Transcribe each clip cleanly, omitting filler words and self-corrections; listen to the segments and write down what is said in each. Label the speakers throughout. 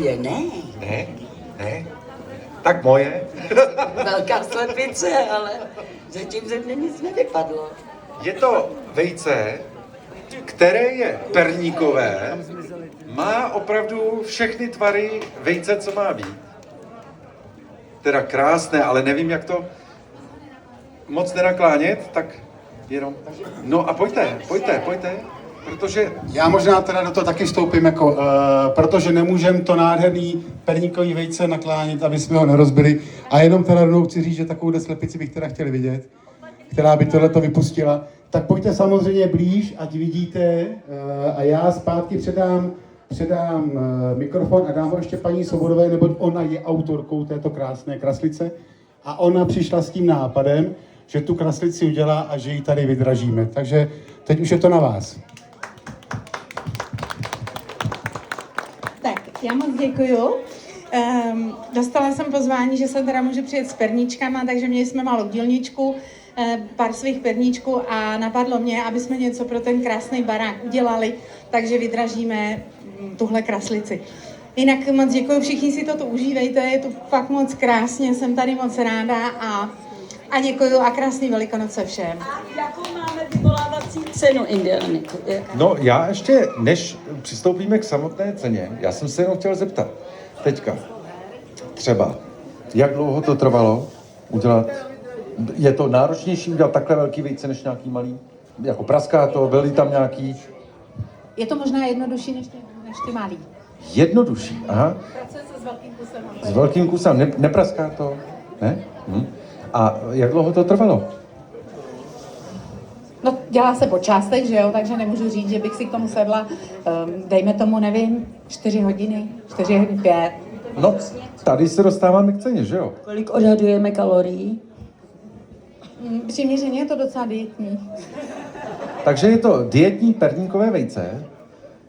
Speaker 1: Ne.
Speaker 2: Ne, ne. Tak moje.
Speaker 1: Velká slepice, ale zatím ze mě nic nevypadlo.
Speaker 2: Je to vejce, které je perníkové, má opravdu všechny tvary vejce, co má být. Teda krásné, ale nevím, jak to moc nenaklánět, tak jenom. No a pojďte, protože
Speaker 3: Já možná teda do toho taky vstoupím, jako, protože nemůžem to nádherný perníkový vejce naklánit, aby jsme ho nerozbili. A jenom teda rovnou chci říct, že takovou slepici bych teda chtěl vidět, která by tohleto vypustila. Tak pojďte samozřejmě blíž, ať vidíte. A já zpátky předám mikrofon a dám ho ještě paní Svobodové, neboť ona je autorkou této krásné kraslice. A ona přišla s tím nápadem, že tu kraslici udělá a že ji tady vydražíme. Takže teď už je to na vás.
Speaker 4: Tak, já moc děkuju. Dostala jsem pozvání, že se teda můžu přijet s perníčkama, takže měli jsme malou dílničku, pár svých perníčků a napadlo mě, aby jsme něco pro ten krásný barák udělali, takže vydražíme tuhle kraslici. Jinak moc děkuju, všichni si to tu užívejte, je tu fakt moc krásně, jsem tady moc ráda a děkuju a krásný Velikonoce všem.
Speaker 1: A jakou máme vyvolávací cenu, Indiany?
Speaker 2: no já ještě, než přistoupíme k samotné ceně, já jsem se jenom chtěl zeptat, teďka, třeba, jak dlouho to trvalo udělat, je to náročnější udělat takhle velký vejce než nějaký malý? Jako praská to, byly tam nějaký?
Speaker 4: Je to možná jednodušší než ty malý.
Speaker 2: Jednodušší, aha.
Speaker 4: Pracuje se s velkým kusem.
Speaker 2: S velkým kusem, nepraská to? Ne? A jak dlouho to trvalo?
Speaker 4: No, dělá se po částech, že jo, takže nemůžu říct, že bych si k tomu sedla, dejme tomu, nevím, 4 hodiny, 5.
Speaker 2: No, tady se dostáváme k ceně, že jo?
Speaker 1: Kolik odhadujeme kalorií?
Speaker 4: Přiměřeně je to docela dietní.
Speaker 2: Takže je to dietní perníkové vejce,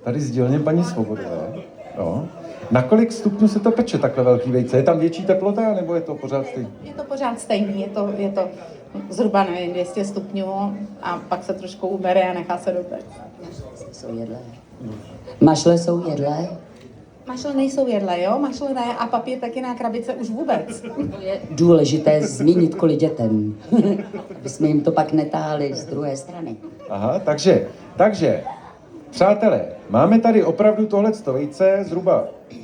Speaker 2: tady s dílně paní Svobodové. Jo. Na kolik stupňů se to peče, takhle velký vejce? Je tam větší teplota, nebo je to pořád stejný?
Speaker 4: Je to pořád stejný, je to zhruba, nevím, 200 stupňů a pak se trošku ubere a nechá se dopéct.
Speaker 1: Jsou jedlé. Mašle jsou jedlé?
Speaker 4: Mašle nejsou jedlé, jo, mašle ne a papír taky na krabice už vůbec.
Speaker 1: To je důležité zmínit kvůli dětem, aby jsme jim to pak netáhli z druhé strany.
Speaker 2: Aha, takže, přátelé, máme tady opravdu tohleto vejce zhruba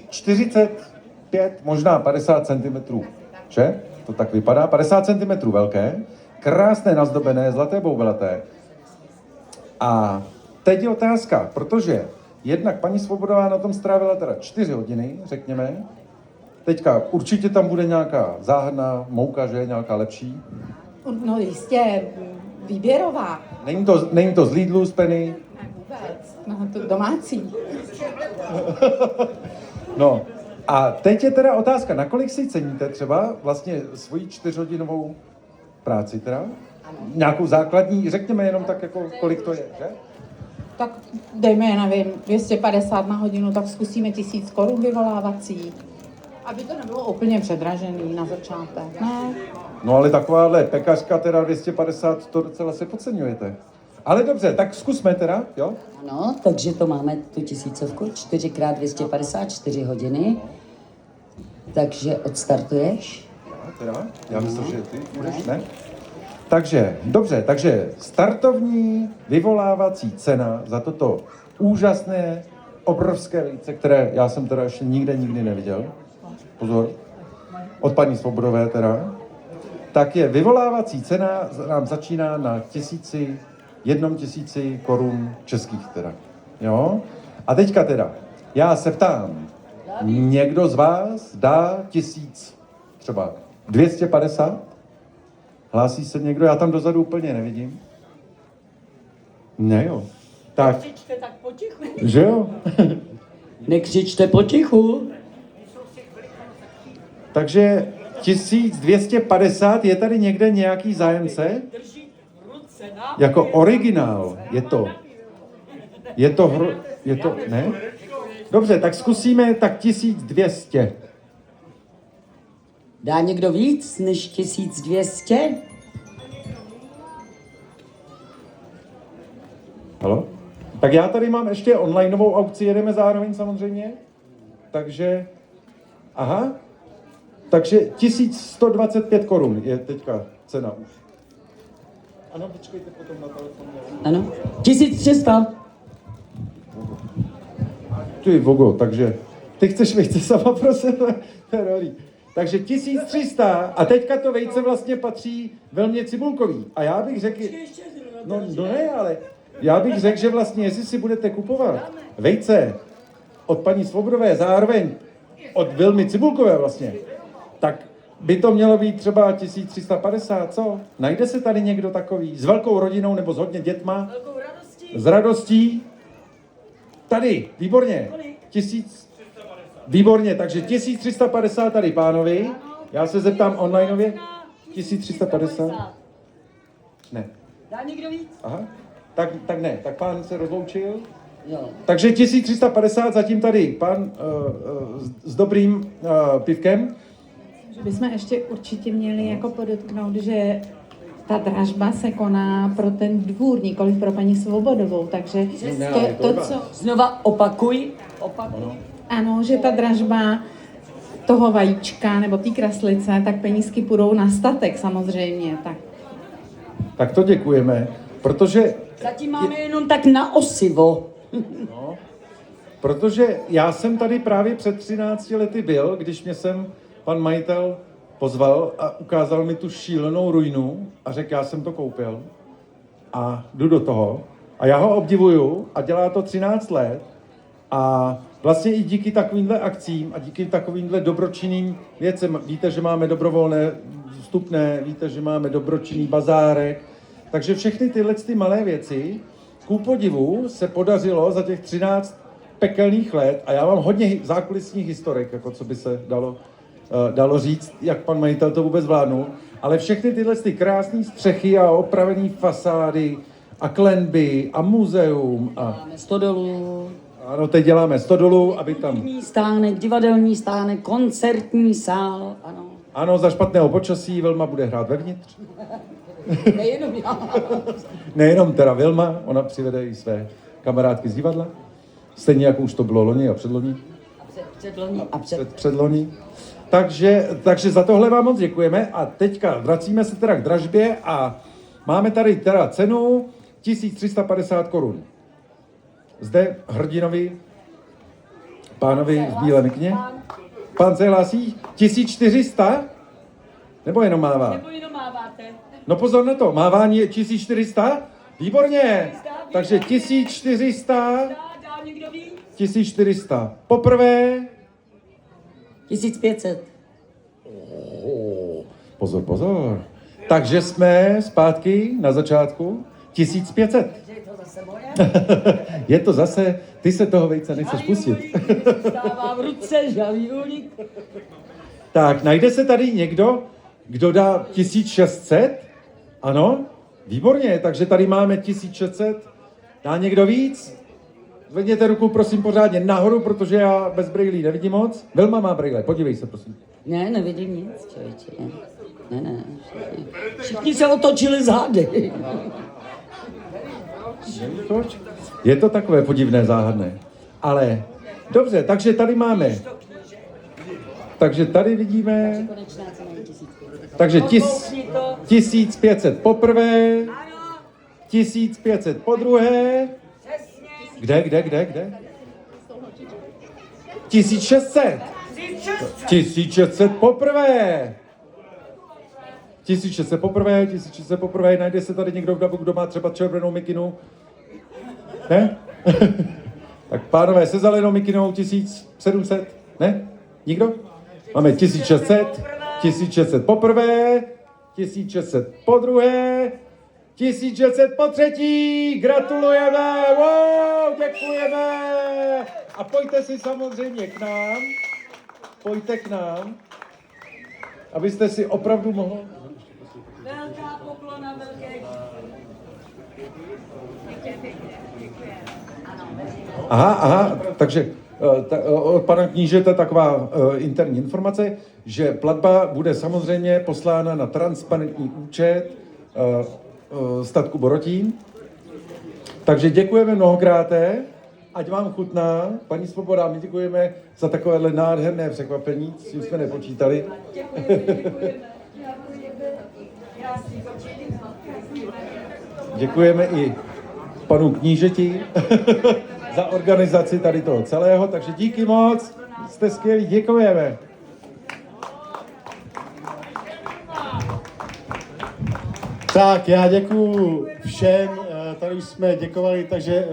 Speaker 2: 45, možná 50 cm, že? To tak vypadá, 50 cm velké, krásné nazdobené, zlaté boubelaté. A teď je otázka, protože jednak paní Svobodová na tom strávila teda 4 hodiny, řekněme. Teďka určitě tam bude nějaká záhadná mouka, že? Nějaká lepší.
Speaker 4: No jistě, výběrová.
Speaker 2: Není to z Lidlu, z Penny?
Speaker 4: Ne, vůbec, no to domácí.
Speaker 2: No a teď je teda otázka, nakolik si ceníte třeba vlastně svoji 4hodinovou práci teda? Nějakou základní, řekněme jenom tak jako, kolik to je, že?
Speaker 4: Tak dejme, nevím, 250 na hodinu, tak zkusíme 1000 korun vyvolávací. Aby to nebylo úplně předražený na začátek, ne?
Speaker 2: No ale takováhle pekařka teda 250, to docela se podceňujete. Ale dobře, tak zkusme teda, jo?
Speaker 1: Ano, takže to máme tu 1000, 4x254 hodiny. Takže odstartuješ.
Speaker 2: Teda, já myslím, že ty budeš, ne? Takže, dobře, takže startovní vyvolávací cena za toto úžasné, obrovské vejce, které já jsem teda ještě nikdy neviděl. Pozor, od paní Svobodové teda. Tak je vyvolávací cena, nám začíná na 1000 korun českých teda. Jo? A teďka teda, já se ptám, někdo z vás dá 1000, třeba 250? Hlásí se někdo? Já tam dozadu úplně nevidím. Ne jo. Tak.
Speaker 1: Nekřičte tak potichu.
Speaker 2: Že jo?
Speaker 1: Nekřičte potichu.
Speaker 2: Takže 1250, je tady někde nějaký zájemce? Jako originál je to. Je to, ne? Dobře, tak zkusíme tak 1200.
Speaker 1: Dá někdo víc než 1200?
Speaker 2: Halo? Tak já tady mám ještě onlineovou aukci, jedeme zároveň samozřejmě. Takže Aha, takže 1125 korun je teďka cena už. Ano, počkejte potom na telefon.
Speaker 1: Ano. 1300.
Speaker 2: Ty vogo, takže ty chceš vejce sama pro sebe? Ferrari. Takže 1300 a teďka to vejce vlastně patří Velmě Cibulkový. A já bych řekl, no ne, ale já bych řekl, že vlastně jestli si budete kupovat vejce od paní Svobodové, zároveň od Vilmy Cibulkové vlastně, tak by to mělo být třeba 1350, co? Najde se tady někdo takový? S velkou rodinou nebo s hodně dětma? S radostí? Tady, výborně. výborně, takže 1350 tady pánovi. Já se zeptám onlineově. 1350? Ne.
Speaker 1: Dá někdo víc?
Speaker 2: Aha. Tak ne, tak pán se rozloučil.
Speaker 1: Jo.
Speaker 2: Takže 1350 zatím tady pán s dobrým pivkem.
Speaker 4: Že bychom ještě určitě měli jako podotknout, že ta dražba se koná pro ten dvůr, nikoli pro paní Svobodovou, takže to co...
Speaker 1: Znova opakuj.
Speaker 4: Ano, že ta dražba toho vajíčka nebo té kraslice, tak penízky půjdou na statek samozřejmě.
Speaker 2: Tak to děkujeme, protože...
Speaker 1: Zatím máme jenom tak na osivo.
Speaker 2: No, protože já jsem tady právě před 13 lety byl, když mě sem pan majitel pozval a ukázal mi tu šílenou ruinu a řekl, já jsem to koupil a jdu do toho. A já ho obdivuju a dělá to 13 let a vlastně i díky takovýmhle akcím a díky takovýmhle dobročinným věcem, víte, že máme dobrovolné vstupné, víte, že máme dobročinný bazárek, takže všechny tyhle ty malé věci, ku podivu se podařilo za těch 13 pekelných let a já mám hodně zákulisních historek, jako co by se dalo říct, jak pan majitel to vůbec zvládnul, ale všechny tyhle ty krásné střechy a opravené fasády a klenby a muzeum a...
Speaker 1: Máme stodolu.
Speaker 2: Ano, teď děláme stodolu, aby tam...
Speaker 1: Stánek, divadelní stánek, koncertní sál, ano.
Speaker 2: Ano, za špatného počasí Vilma bude hrát vevnitř.
Speaker 1: Nejenom já.
Speaker 2: Nejenom teda Vilma, ona přivede i své kamarádky z divadla. Stejně jako už to bylo loni a předloni.
Speaker 1: Předloni a
Speaker 2: Předloni. Takže za tohle vám moc děkujeme a teďka vracíme se teda k dražbě a máme tady teda cenu 1350 korun. Zde hrdinovi, pánovi v bílé mikně. Pán se hlásí 1400? Nebo jenom mává?
Speaker 1: Nebo jenom máváte.
Speaker 2: No pozor na to, mávání je 1400? Výborně! Takže 1400,
Speaker 1: Dá někdo víc?
Speaker 2: 1400. Poprvé.
Speaker 1: 1500.
Speaker 2: Pozor. Takže jsme zpátky na začátku 1500.
Speaker 1: Je to zase moje?
Speaker 2: Je to zase, ty se toho vejce nechceš pustit.
Speaker 1: Stává v ruce, žavý únik.
Speaker 2: Tak, najde se tady někdo, kdo dá 1600? Ano? Výborně, takže tady máme 1600. Dá někdo víc? Zvedněte ruku, prosím, pořádně nahoru, protože já bez brýlí nevidím moc. Vilma má brýle, podívej se, prosím.
Speaker 1: Ne, nevidím nic, člověče. Ne. Všichni se otočili zády.
Speaker 2: Proč? Je to takové podivné, záhadné. Ale, dobře, takže tady máme. Takže tady vidíme. Takže 1500 poprvé. 1500 po druhé. Kde? 1600. 1600 poprvé. 1600 poprvé, najde se tady někdo v davu, kdo má třeba červenou mikinu? Ne? Tak pánové se zelenou mikinou 1700? Ne? Nikdo? Máme 1600 poprvé, 1600 po druhé, 1600 po třetí, gratulujeme, wow, děkujeme. A pojďte si samozřejmě k nám, abyste si opravdu mohli...
Speaker 1: Velká poklona, velké.
Speaker 2: Aha, takže od pana knížete taková interní informace, že platba bude samozřejmě poslána na transparentní účet statku Borotín. Takže děkujeme mnohokrát ať vám chutná. Paní Svoboda, my děkujeme za takovéhle nádherné překvapení, s tím jsme nepočítali. Děkujeme i panu knížeti za organizaci tady toho celého, takže díky moc, jste skvělí, děkujeme.
Speaker 3: Tak, já děkuju všem, tady už jsme děkovali, takže